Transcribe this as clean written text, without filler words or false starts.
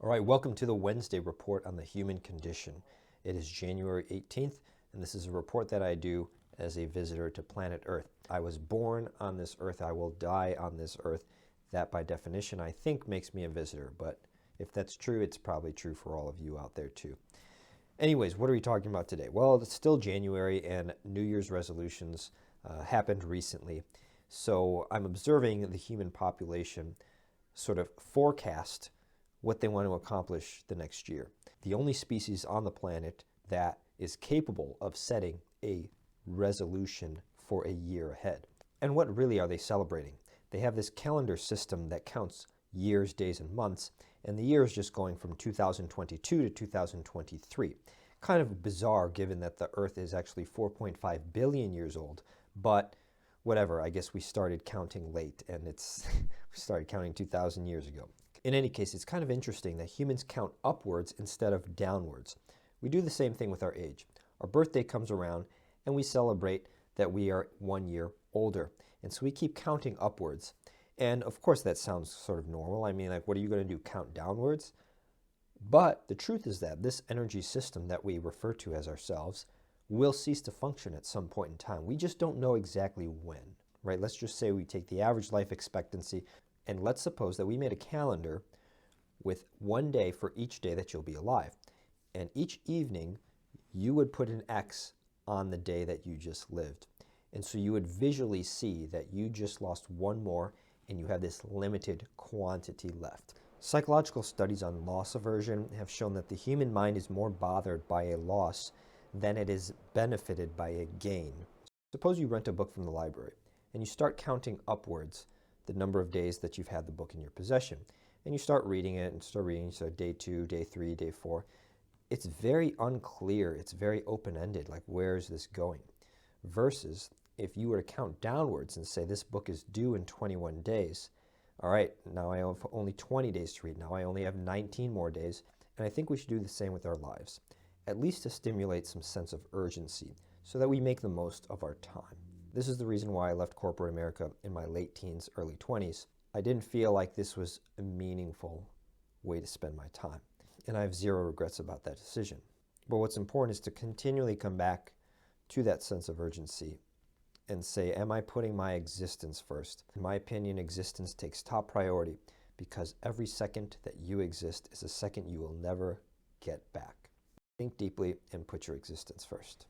All right, welcome to the Wednesday report on the human condition. It is January 18th, and this is a report that I do as a visitor to planet Earth. I was born on this Earth. I will die on this Earth. That, by definition, I think makes me a visitor, but if that's true, it's probably true for all of you out there too. Anyways, what are we talking about today? Well, it's still January, and New Year's resolutions happened recently. So I'm observing the human population sort of forecast what they want to accomplish the next year. The only species on the planet that is capable of setting a resolution for a year ahead. And what really are they celebrating? They have this calendar system that counts years, days, and months, and the year is just going from 2022 to 2023. Kind of bizarre given that the Earth is actually 4.5 billion years old, but whatever, I guess we started counting late, and we started counting 2,000 years ago. In any case, it's kind of interesting that humans count upwards instead of downwards. We do the same thing with our age. Our birthday comes around and we celebrate that we are 1 year older. And so we keep counting upwards. And of course that sounds sort of normal. I mean, like, what are you going to do, count downwards? But the truth is that this energy system that we refer to as ourselves will cease to function at some point in time. We just don't know exactly when, right? Let's just say we take the average life expectancy, and let's suppose that we made a calendar with 1 day for each day that you'll be alive. And each evening, you would put an X on the day that you just lived. And so you would visually see that you just lost one more and you have this limited quantity left. Psychological studies on loss aversion have shown that the human mind is more bothered by a loss than it is benefited by a gain. Suppose you rent a book from the library and you start counting upwards the number of days that you've had the book in your possession. And you start reading it and start reading, so day 2, day 3, day 4. It's very unclear, it's very open-ended, like where is this going? Versus if you were to count downwards and say this book is due in 21 days, all right, now I have only 20 days to read, now I only have 19 more days, and I think we should do the same with our lives, at least to stimulate some sense of urgency so that we make the most of our time. This is the reason why I left corporate America in my late teens, early 20s. I didn't feel like this was a meaningful way to spend my time. And I have zero regrets about that decision. But what's important is to continually come back to that sense of urgency and say, am I putting my existence first? In my opinion, existence takes top priority because every second that you exist is a second you will never get back. Think deeply and put your existence first.